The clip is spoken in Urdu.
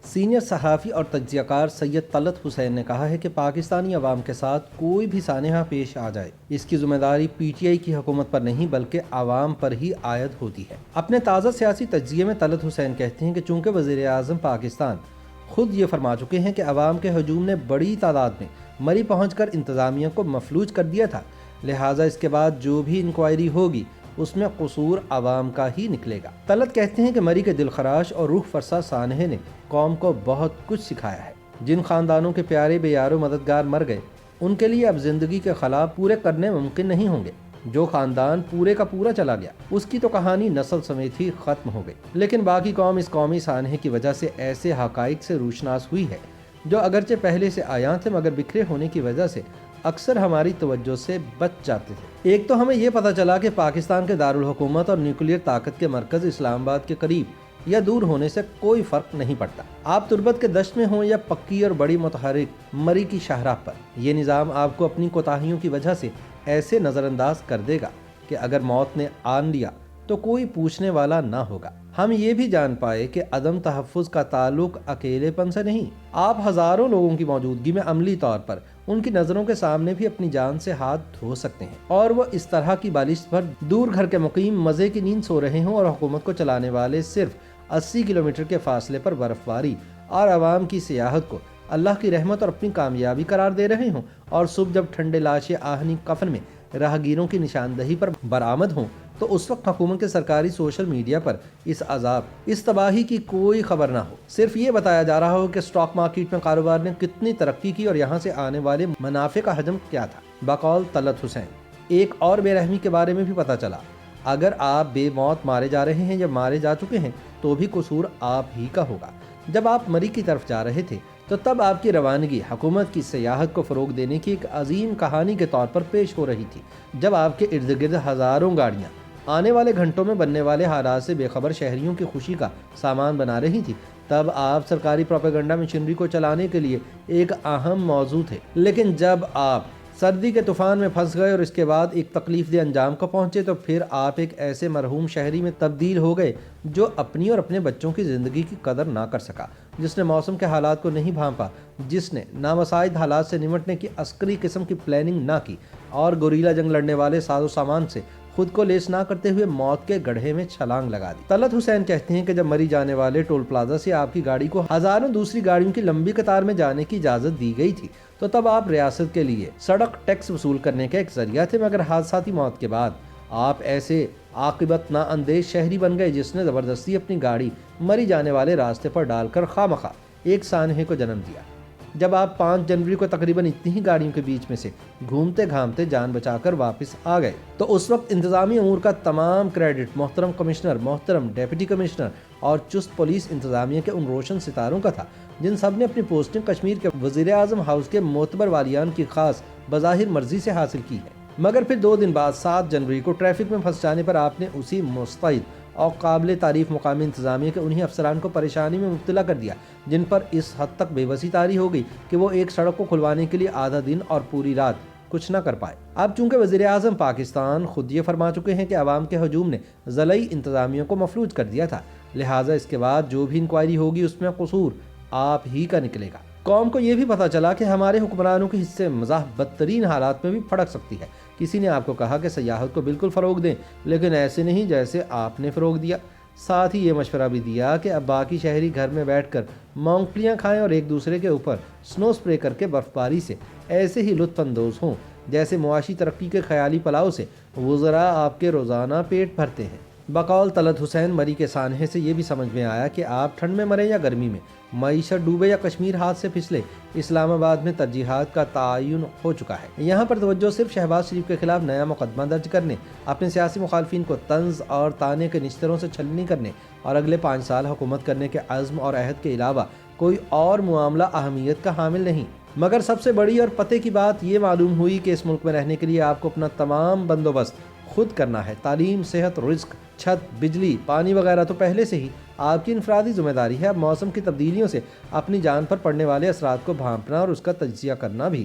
سینئر صحافی اور تجزیہ کار سید طلعت حسین نے کہا ہے کہ پاکستانی عوام کے ساتھ کوئی بھی سانحہ پیش آ جائے، اس کی ذمہ داری پی ٹی آئی کی حکومت پر نہیں بلکہ عوام پر ہی عائد ہوتی ہے۔ اپنے تازہ سیاسی تجزیے میں طلعت حسین کہتے ہیں کہ چونکہ وزیر اعظم پاکستان خود یہ فرما چکے ہیں کہ عوام کے ہجوم نے بڑی تعداد میں مری پہنچ کر انتظامیہ کو مفلوج کر دیا تھا، لہٰذا اس کے بعد جو بھی انکوائری ہوگی اس میں قصور عوام کا ہی نکلے گا۔ طلعت کہتے ہیں کہ مری کے دل خراش اور روح فرسا سانحے نے قوم کو بہت کچھ سکھایا ہے۔ جن خاندانوں کے پیارے بے یار و مددگار مر گئے، ان کے لیے اب زندگی کے خواب پورے کرنے ممکن نہیں ہوں گے۔ جو خاندان پورے کا پورا چلا گیا، اس کی تو کہانی نسل سمیت ہی ختم ہو گئی، لیکن باقی قوم اس قومی سانحے کی وجہ سے ایسے حقائق سے روشناس ہوئی ہے جو اگرچہ پہلے سے عیاں تھے مگر بکھرے ہونے کی وجہ سے اکثر ہماری توجہ سے بچ جاتے تھے۔ ایک تو ہمیں یہ پتہ چلا کہ پاکستان کے دارالحکومت اور نیوکلیئر طاقت کے مرکز اسلام آباد کے قریب یا دور ہونے سے کوئی فرق نہیں پڑتا۔ آپ تربت کے دشت میں ہوں یا پکی اور بڑی متحرک مری کی شاہراہ پر، یہ نظام آپ کو اپنی کوتاہیوں کی وجہ سے ایسے نظر انداز کر دے گا کہ اگر موت نے آن لیا تو کوئی پوچھنے والا نہ ہوگا۔ ہم یہ بھی جان پائے کہ عدم تحفظ کا تعلق اکیلے پن سے نہیں، آپ ہزاروں لوگوں کی موجودگی میں عملی طور پر ان کی نظروں کے سامنے بھی اپنی جان سے ہاتھ دھو سکتے ہیں، اور وہ اس طرح کی بالشت پر دور گھر کے مقیم مزے کی نیند سو رہے ہوں اور حکومت کو چلانے والے صرف 80 کلومیٹر کے فاصلے پر برف باری اور عوام کی سیاحت کو اللہ کی رحمت اور اپنی کامیابی قرار دے رہے ہوں، اور صبح جب ٹھنڈے لاشیں آہنی کفن میں راہگیروں کی نشاندہی پر برآمد ہوں تو اس وقت حکومت کے سرکاری سوشل میڈیا پر اس عذاب، اس تباہی کی کوئی خبر نہ ہو، صرف یہ بتایا جا رہا ہو کہ سٹاک مارکیٹ میں کاروبار نے کتنی ترقی کی اور یہاں سے آنے والے منافع کا حجم کیا تھا۔ بقول طلعت حسین ایک اور بے رحمی کے بارے میں بھی پتہ چلا، اگر آپ بے موت مارے جا رہے ہیں یا مارے جا چکے ہیں تو بھی قصور آپ ہی کا ہوگا۔ جب آپ مری کی طرف جا رہے تھے تو تب آپ کی روانگی حکومت کی سیاحت کو فروغ دینے کی ایک عظیم کہانی کے طور پر پیش ہو رہی تھی۔ جب آپ کے ارد گرد ہزاروں گاڑیاں آنے والے گھنٹوں میں بننے والے حالات سے بے خبر شہریوں کی خوشی کا سامان بنا رہی تھی، تب آپ سرکاری پروپیگنڈا مشینری کو چلانے کے لیے ایک اہم موضوع تھے۔ لیکن جب آپ سردی کے طوفان میں پھنس گئے اور اس کے بعد ایک تکلیف دہ انجام کو پہنچے تو پھر آپ ایک ایسے مرحوم شہری میں تبدیل ہو گئے جو اپنی اور اپنے بچوں کی زندگی کی قدر نہ کر سکا، جس نے موسم کے حالات کو نہیں بھانپا، جس نے نامساعد حالات سے نمٹنے کی عسکری قسم کی پلاننگ نہ کی اور گوریلا جنگ لڑنے والے ساز و سامان سے خود کو لیس نہ کرتے ہوئے موت کے گڑھے میں چھلانگ لگا دی۔ طلعت حسین کہتے ہیں کہ جب مری جانے والے ٹول پلازا سے آپ کی گاڑی کو ہزاروں دوسری گاڑیوں کی لمبی قطار میں جانے کی اجازت دی گئی تھی تو تب آپ ریاست کے لیے سڑک ٹیکس وصول کرنے کا ایک ذریعہ تھے، مگر حادثاتی موت کے بعد آپ ایسے عاقبت نا اندیش شہری بن گئے جس نے زبردستی اپنی گاڑی مری جانے والے راستے پر ڈال کر خواہ ایک سانحے کو جنم دیا۔ جب آپ 5 جنوری کو تقریباً اتنی ہی گاڑیوں کے بیچ میں سے گھومتے گھامتے جان بچا کر واپس آ گئے تو اس وقت انتظامی امور کا تمام کریڈٹ محترم کمشنر، محترم ڈیپٹی کمشنر اور چست پولیس انتظامیہ کے ان روشن ستاروں کا تھا جن سب نے اپنی پوسٹنگ کشمیر کے وزیر اعظم ہاؤس کے معتبر والیان کی خاص بظاہر مرضی سے حاصل کی ہے۔ مگر پھر 2 دن بعد 7 جنوری کو ٹریفک میں پھنس جانے پر آپ نے اسی مستعد اور قابل تعریف مقامی انتظامیہ کے انہی افسران کو پریشانی میں مبتلا کر دیا جن پر اس حد تک بے بسی طاری ہو گئی کہ وہ ایک سڑک کو کھلوانے کے لیے آدھا دن اور پوری رات کچھ نہ کر پائے۔ اب چونکہ وزیر اعظم پاکستان خود یہ فرما چکے ہیں کہ عوام کے ہجوم نے ضلعی انتظامیہ کو مفلوج کر دیا تھا، لہٰذا اس کے بعد جو بھی انکوائری ہوگی اس میں قصور آپ ہی کا نکلے گا۔ قوم کو یہ بھی پتہ چلا کہ ہمارے حکمرانوں کے حصے مزاح بدترین حالات میں بھی پھڑک سکتی ہے۔ کسی نے آپ کو کہا کہ سیاحت کو بالکل فروغ دیں، لیکن ایسے نہیں جیسے آپ نے فروغ دیا۔ ساتھ ہی یہ مشورہ بھی دیا کہ اب باقی شہری گھر میں بیٹھ کر مونگ پھلیاں کھائیں اور ایک دوسرے کے اوپر سنو سپرے کر کے برف باری سے ایسے ہی لطف اندوز ہوں جیسے معاشی ترقی کے خیالی پلاؤ سے وزراء آپ کے روزانہ پیٹ بھرتے ہیں۔ بقول طلعت حسین مری کے سانحے سے یہ بھی سمجھ میں آیا کہ آپ ٹھنڈ میں مریں یا گرمی میں، معیشت ڈوبے یا کشمیر ہاتھ سے پھسلے، اسلام آباد میں ترجیحات کا تعین ہو چکا ہے۔ یہاں پر توجہ صرف شہباز شریف کے خلاف نیا مقدمہ درج کرنے، اپنے سیاسی مخالفین کو طنز اور طعنے کے نشتروں سے چھلنی کرنے اور اگلے 5 سال حکومت کرنے کے عزم اور عہد کے علاوہ کوئی اور معاملہ اہمیت کا حامل نہیں۔ مگر سب سے بڑی اور پتے کی بات یہ معلوم ہوئی کہ اس ملک میں رہنے کے لیے آپ کو اپنا تمام بندوبست خود کرنا ہے۔ تعلیم، صحت، رزق، چھت، بجلی، پانی وغیرہ تو پہلے سے ہی آپ کی انفرادی ذمہ داری ہے۔ اب موسم کی تبدیلیوں سے اپنی جان پر پڑنے والے اثرات کو بھانپنا اور اس کا تجزیہ کرنا بھی